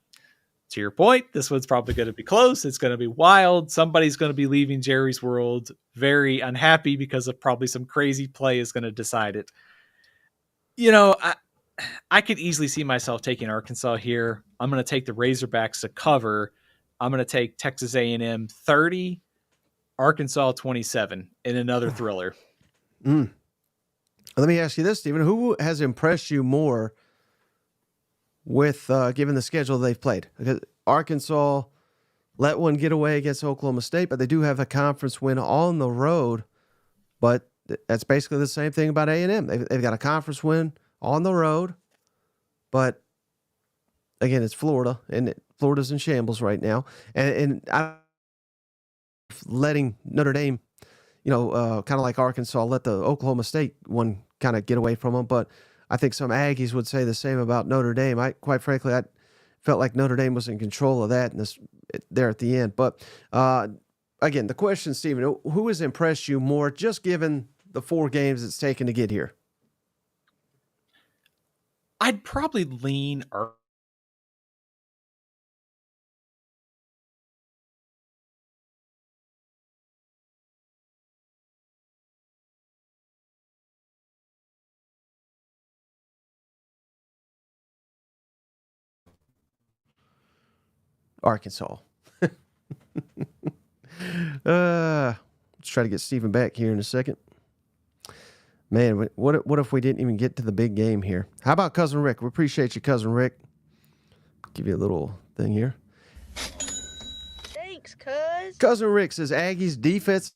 to your point, this one's probably going to be close. It's going to be wild. Somebody's going to be leaving Jerry's world very unhappy because of probably some crazy play is going to decide it. I could easily see myself taking Arkansas here. I'm going to take the Razorbacks to cover. I'm going to take Texas A&M 30, Arkansas 27 in another thriller. Let me ask you this, Stephen. Who has impressed you more with given the schedule they've played? Because Arkansas let one get away against Oklahoma State, but they do have a conference win on the road. But that's basically the same thing about A&M. They've got a conference win on the road, but again, it's Florida, and Florida's in shambles right now. And I'm letting Notre Dame, kind of like Arkansas, let the Oklahoma State one kind of get away from them. But I think some Aggies would say the same about Notre Dame. Quite frankly, I felt like Notre Dame was in control of that there at the end. But again, the question, Stephen, who has impressed you more, just given the 4 games it's taken to get here? I'd probably lean Arkansas. Let's try to get Stephen back here in a second. Man, what if we didn't even get to the big game here? How about Cousin Rick? We appreciate you, Cousin Rick. Give you a little thing here. Thanks, cuz. Cousin Rick says Aggies defense.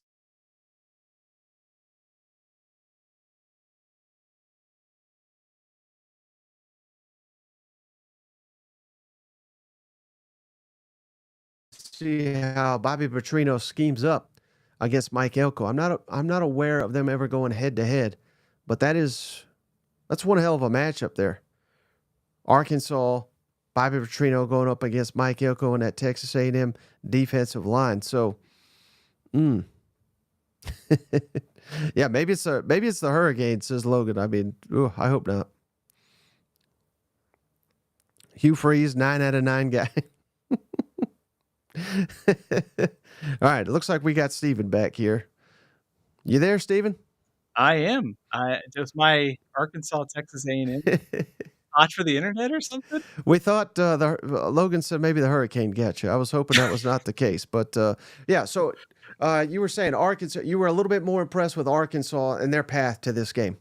See how Bobby Petrino schemes up against Mike Elko. I'm not aware of them ever going head to head, but that's one hell of a matchup there. Arkansas, Bobby Petrino going up against Mike Elko and that Texas A&M defensive line. So, yeah, maybe it's the Hurricane, says Logan. I mean, I hope not. Hugh Freeze, 9 out of 9 guy. All right, it looks like we got Stephen back here. You there, Stephen? I am. Just my Arkansas, Texas A&M. Watch for the internet or something? We thought Logan said maybe the Hurricane got you. I was hoping that was not the case, but yeah. So you were saying Arkansas. You were a little bit more impressed with Arkansas and their path to this game.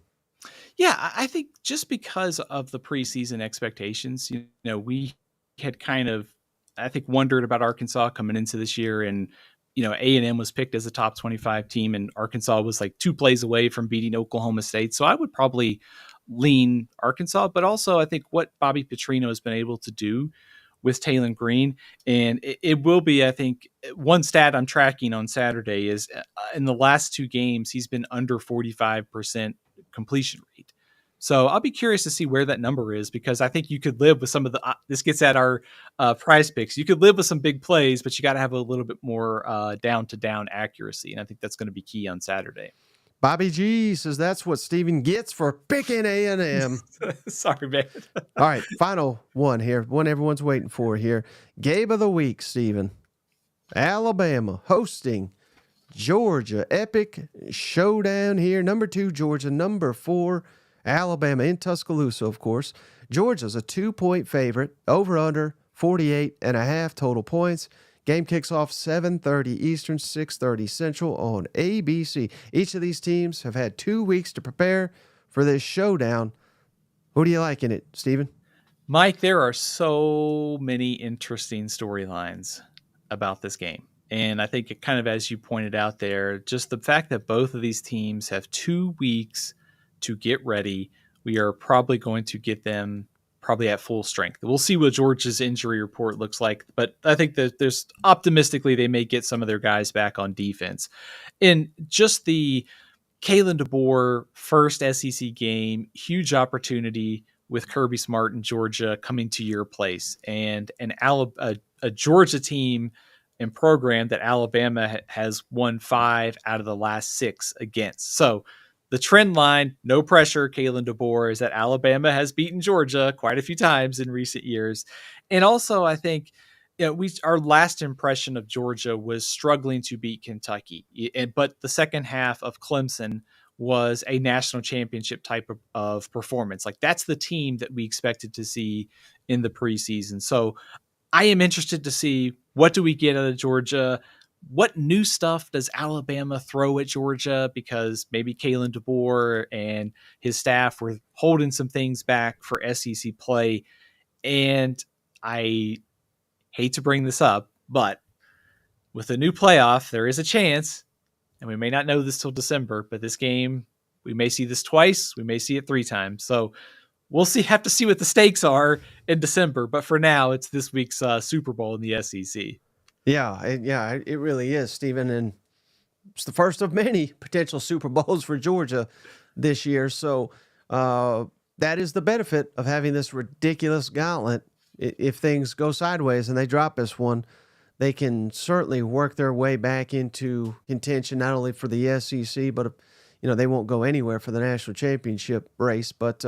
Yeah, I think just because of the preseason expectations, we had kind of, I think, wondered about Arkansas coming into this year, and A&M was picked as a top 25 team, and Arkansas was like 2 plays away from beating Oklahoma State. So I would probably lean Arkansas, but also I think what Bobby Petrino has been able to do with Taylor Green, and it will be, I think, one stat I'm tracking on Saturday is in the last 2 games, he's been under 45% completion rate. So I'll be curious to see where that number is, because I think you could live with some of the, this gets at our prize picks. You could live with some big plays, but you got to have a little bit more down to down accuracy. And I think that's going to be key on Saturday. Bobby G says that's what Stephen gets for picking A&M. Sorry, man. All right, final one here. One everyone's waiting for here. Game of the week, Stephen. Alabama hosting Georgia. Epic showdown here. Number 2, Georgia. Number 4, Alabama in Tuscaloosa, of course. Georgia's a 2-point favorite. Over under 48.5 total points. Game kicks off 7:30 Eastern, 6:30 Central on ABC. Each of these teams have had 2 weeks to prepare for this showdown. Who do you like in it, Stephen? Mike, there are so many interesting storylines about this game. And I think it kind of, as you pointed out there, just the fact that both of these teams have 2 weeks to get ready, we are probably going to get them probably at full strength. We'll see what Georgia's injury report looks like, but I think that there's optimistically they may get some of their guys back on defense. And just the Kalen DeBoer first SEC game, huge opportunity with Kirby Smart in Georgia coming to your place, and a Georgia team and program that Alabama has won 5 out of the last 6 against. So the trend line, no pressure, Kalen DeBoer, is that Alabama has beaten Georgia quite a few times in recent years. And also, I think Yeah, we our last impression of Georgia was struggling to beat Kentucky, but the second half of Clemson was a national championship type of performance. Like that's the team that we expected to see in the preseason. So I am interested to see what do we get out of Georgia. What new stuff does Alabama throw at Georgia? Because maybe Kalen DeBoer and his staff were holding some things back for SEC play. And I hate to bring this up, but with a new playoff, there is a chance, and we may not know this till December, but this game, we may see this twice, we may see it 3 times. So we'll have to see what the stakes are in December. But for now, it's this week's Super Bowl in the SEC. Yeah, it really is, Stephen, and it's the first of many potential Super Bowls for Georgia this year. So that is the benefit of having this ridiculous gauntlet. If things go sideways and they drop this one, they can certainly work their way back into contention, not only for the SEC, but they won't go anywhere for the national championship race. But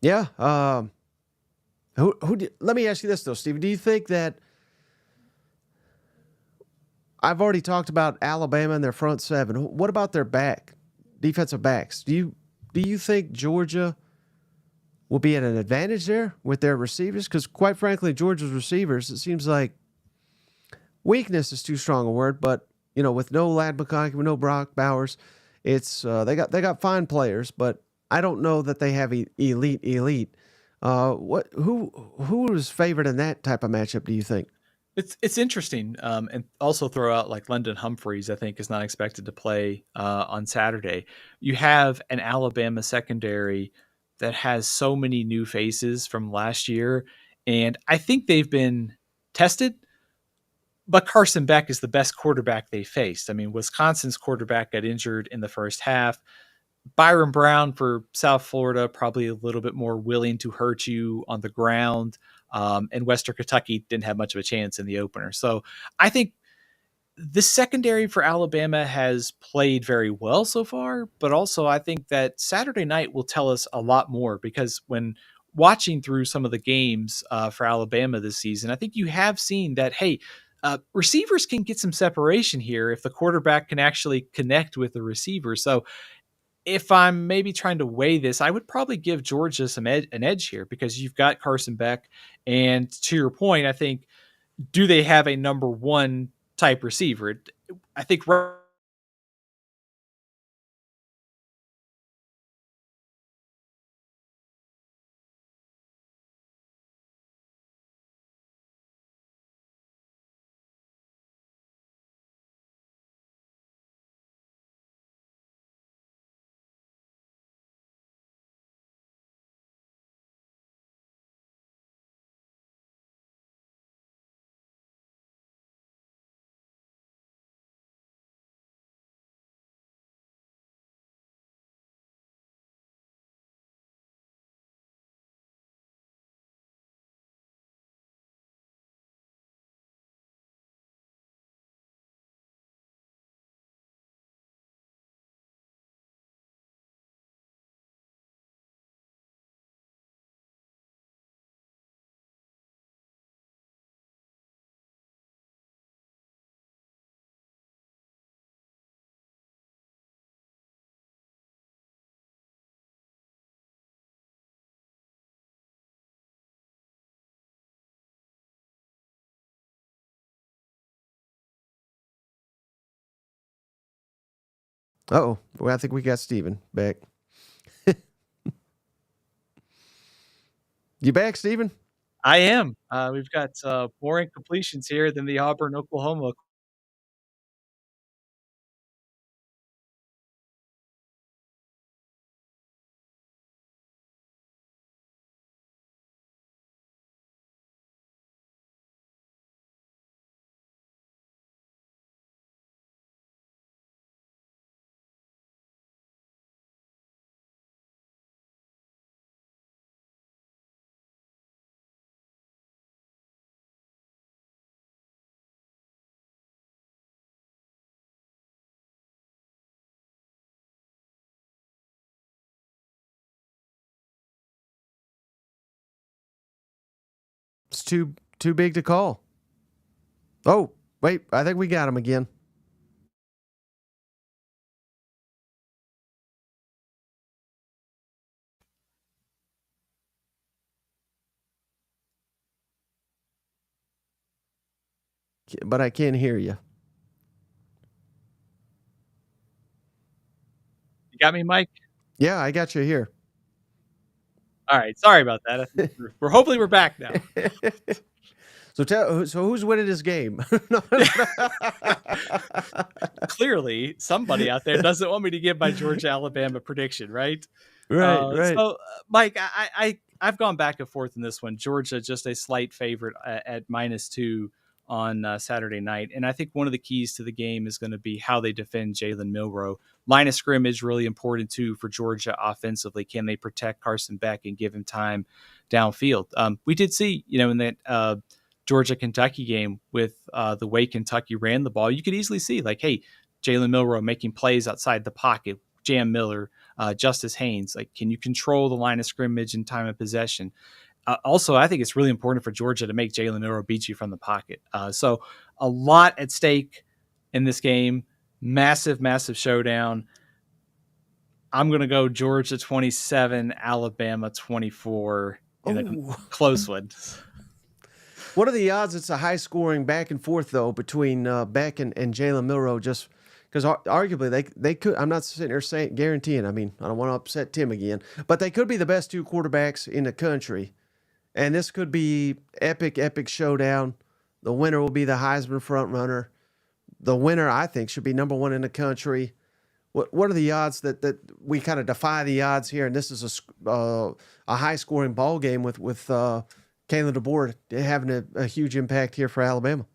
yeah, let me ask you this though, Steve. Do you think that I've already talked about Alabama and their front seven? What about their defensive backs? Do you think Georgia will be at an advantage there with their receivers? Because quite frankly, Georgia's receivers, it seems like weakness is too strong a word, but with no Lad McConkey, with no Brock Bowers, it's they got fine players, but I don't know that they have elite. Who is favored in that type of matchup? Do you think? It's interesting, and also throw out like London Humphreys. I think is not expected to play on Saturday. You have an Alabama secondary that has so many new faces from last year, and I think they've been tested. But Carson Beck is the best quarterback they faced. I mean, Wisconsin's quarterback got injured in the first half. Byron Brown for South Florida, probably a little bit more willing to hurt you on the ground. And Western Kentucky didn't have much of a chance in the opener. So I think the secondary for Alabama has played very well so far, but also I think that Saturday night will tell us a lot more because when watching through some of the games for Alabama this season, I think you have seen that, hey, receivers can get some separation here if the quarterback can actually connect with the receiver. So if I'm maybe trying to weigh this, I would probably give Georgia an edge here because you've got Carson Beck. And to your point, I think, do they have a number one type receiver? I think Oh, well, I think we got Steven back. You back, Steven? I am. We've got more incompletions here than the Auburn, Oklahoma. It's two too big to call. Oh, wait, I think we got him again. But I can't hear you. You got me, Mike? Yeah, I got you here. All right. Sorry about that. I think we're hopefully we're back now. So who's winning this game? Clearly, somebody out there doesn't want me to give my Georgia Alabama prediction, right? Right, right. So, Mike, I've gone back and forth in this one. Georgia just a slight favorite at -2 on Saturday night, and I think one of the keys to the game is going to be how they defend Jalen Milroe. Line of scrimmage really important too for Georgia offensively. Can they protect Carson Beck and give him time downfield? We did see, in that Georgia Kentucky game with the way Kentucky ran the ball, you could easily see like, hey, Jalen Milroe making plays outside the pocket, Jam Miller, Justice Haynes. Like, can you control the line of scrimmage and time of possession? Also, I think it's really important for Georgia to make Jalen Milroe beat you from the pocket. So a lot at stake in this game. Massive, massive showdown. I'm going to go Georgia 27, Alabama 24 in a close one. What are the odds it's a high-scoring back and forth, though, between Beck and Jalen Milroe? Just because arguably they could. I'm not sitting there guaranteeing. I mean, I don't want to upset Tim again, but they could be the best two quarterbacks in the country, and this could be epic showdown. The winner will be the Heisman front runner. The winner, I think, should be number one in the country. What are the odds that we kind of defy the odds here? And this is a high-scoring ball game with Kalen DeBoer having a huge impact here for Alabama.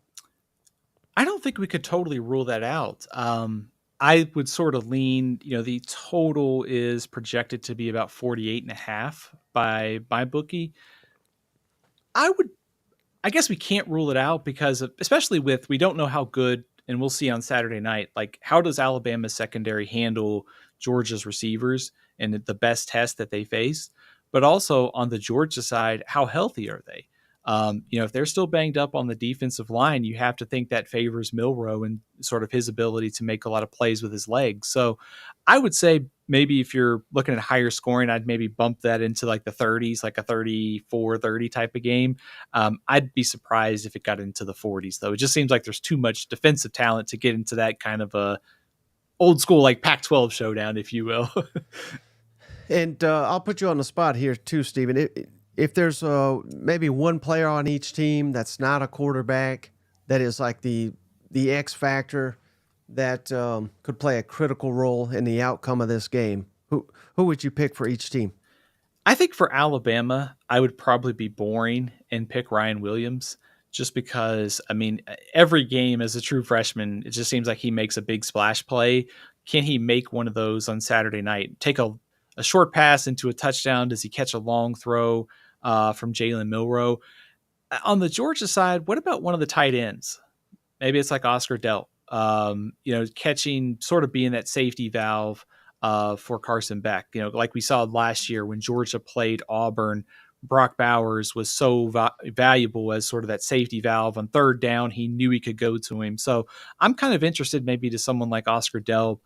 I don't think we could totally rule that out. I would sort of lean, the total is projected to be about 48.5 by my bookie. I guess we can't rule it out because especially we don't know how good, and we'll see on Saturday night, like how does Alabama's secondary handle Georgia's receivers and the best test that they face, but also on the Georgia side, how healthy are they? If they're still banged up on the defensive line, you have to think that favors Milroe and sort of his ability to make a lot of plays with his legs. So I would say maybe if you're looking at higher scoring, I'd maybe bump that into like the 30s, like a 34-30 type of game. I'd be surprised if it got into the 40s, though. It just seems like there's too much defensive talent to get into that kind of a old school, like Pac-12 showdown, if you will. And I'll put you on the spot here too, Stephen. If there's maybe one player on each team that's not a quarterback, that is like the X factor that could play a critical role in the outcome of this game, who would you pick for each team? I think for Alabama, I would probably be boring and pick Ryan Williams just because, I mean, every game as a true freshman, it just seems like he makes a big splash play. Can he make one of those on Saturday night? Take a short pass into a touchdown? Does he catch a long throw from Jalen Milroe? On the Georgia side, what about one of the tight ends? Maybe it's like Oscar Delp, catching, sort of being that safety valve for Carson Beck. Like we saw last year when Georgia played Auburn, Brock Bowers was so valuable as sort of that safety valve on third down. He knew he could go to him. So I'm kind of interested maybe to someone like Oscar Delp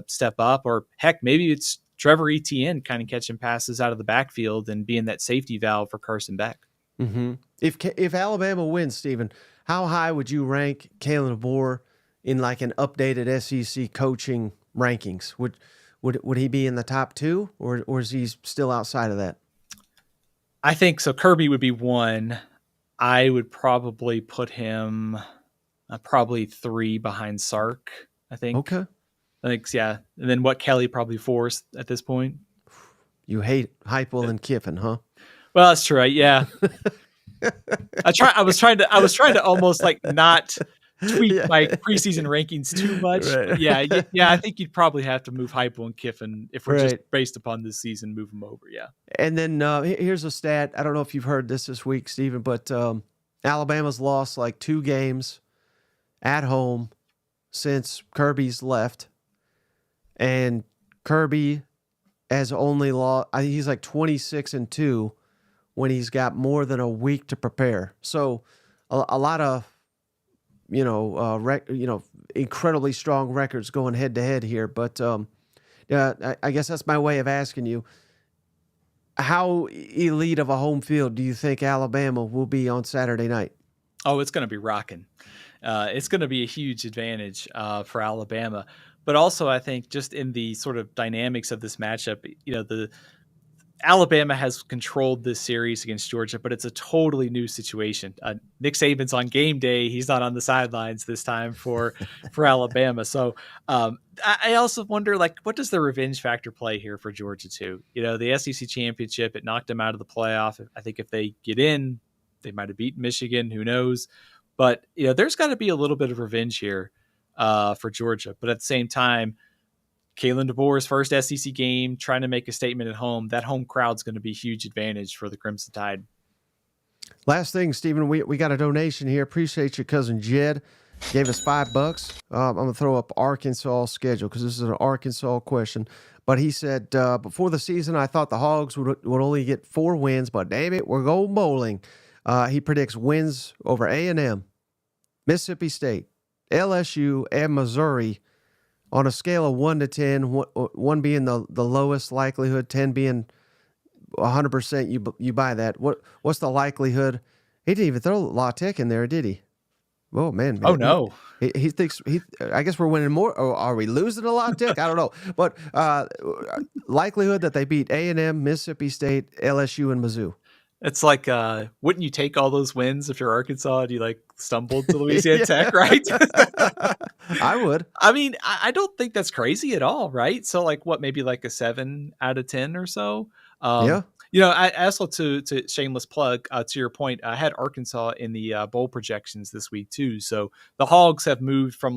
step up, or heck, maybe it's Trevor Etienne kind of catching passes out of the backfield and being that safety valve for Carson Beck. Mm-hmm. If Alabama wins, Stephen, how high would you rank Kalen DeBoer in like an updated SEC coaching rankings? Would he be in the top two, or is he still outside of that? I think so. Kirby would be one. I would probably put him probably 3 behind Sark, I think. Okay. I think, yeah. And then what, Kelly probably 4 at this point. You hate Heupel and Kiffin, huh? Well, that's true. Yeah. I was trying to almost like not tweak my preseason rankings too much. Right. Yeah. I think you'd probably have to move Heupel and Kiffin if we're just based upon this season, move them over. Yeah. And then here's a stat. I don't know if you've heard this week, Stephen, but Alabama's lost like 2 games at home since Kirby's left, and Kirby has only lost. He's like 26-2 when he's got more than a week to prepare. So a lot of, incredibly strong records going head to head here. But I guess that's my way of asking you, how elite of a home field do you think Alabama will be on Saturday night? Oh, it's going to be rocking. It's going to be a huge advantage for Alabama. But also, I think just in the sort of dynamics of this matchup, the Alabama has controlled this series against Georgia, but it's a totally new situation. Nick Saban's on game day; he's not on the sidelines this time for Alabama. So I also wonder, what does the revenge factor play here for Georgia too? The SEC championship, it knocked them out of the playoff. I think if they get in, they might have beaten Michigan. Who knows? But there's got to be a little bit of revenge here for Georgia. But at the same time, Kalen DeBoer's first SEC game, trying to make a statement at home. That home crowd's going to be a huge advantage for the Crimson Tide. Last thing, Stephen, we got a donation here. Appreciate your cousin Jed. Gave us $5. I'm going to throw up Arkansas schedule because this is an Arkansas question. But he said, before the season, I thought the Hogs would only get 4 wins, but damn it, we're going bowling. He predicts wins over A&M, Mississippi State, LSU, and Missouri on a scale of 1 to 10, 1 being the lowest likelihood, 10 being 100% you buy that. What's the likelihood? He didn't even throw La Tech in there, did he? Oh, man. Oh, no. He thinks I guess we're winning more. Or are we losing a La Tech? I don't know. But likelihood that they beat A&M, Mississippi State, LSU, and Mizzou. It's like, wouldn't you take all those wins if you're Arkansas and you stumbled to Louisiana Tech, right? I would. I mean, I don't think that's crazy at all, right? So maybe a 7 out of 10 or so. Yeah. I also to shameless plug to your point, I had Arkansas in the bowl projections this week too. So the Hogs have moved from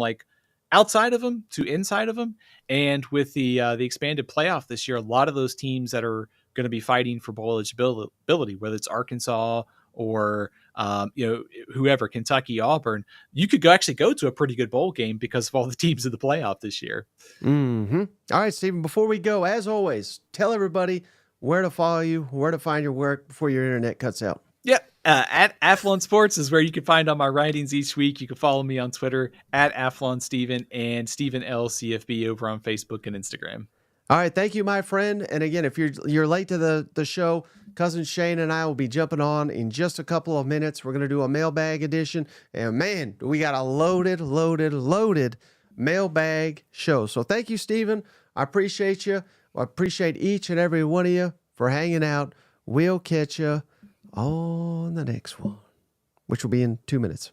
outside of them to inside of them, and with the expanded playoff this year, a lot of those teams that are going to be fighting for bowl eligibility, whether it's Arkansas or whoever, Kentucky, Auburn, you could actually go to a pretty good bowl game because of all the teams in the playoff this year. Mm-hmm. All right, Stephen, before we go, as always, tell everybody where to follow you, where to find your work before your internet cuts out. Yeah. At Athlon Sports is where you can find all my writings each week. You can follow me on Twitter at Athlon Steven and Steven L CFB over on Facebook and Instagram. All right, thank you, my friend. And again, if you're late to the show, cousin Shane and I will be jumping on in just a couple of minutes. We're going to do a mailbag edition, and man, we got a loaded mailbag show. So thank you, Stephen. I appreciate you. I appreciate each and every one of you for hanging out. We'll catch you on the next one, which will be in 2 minutes.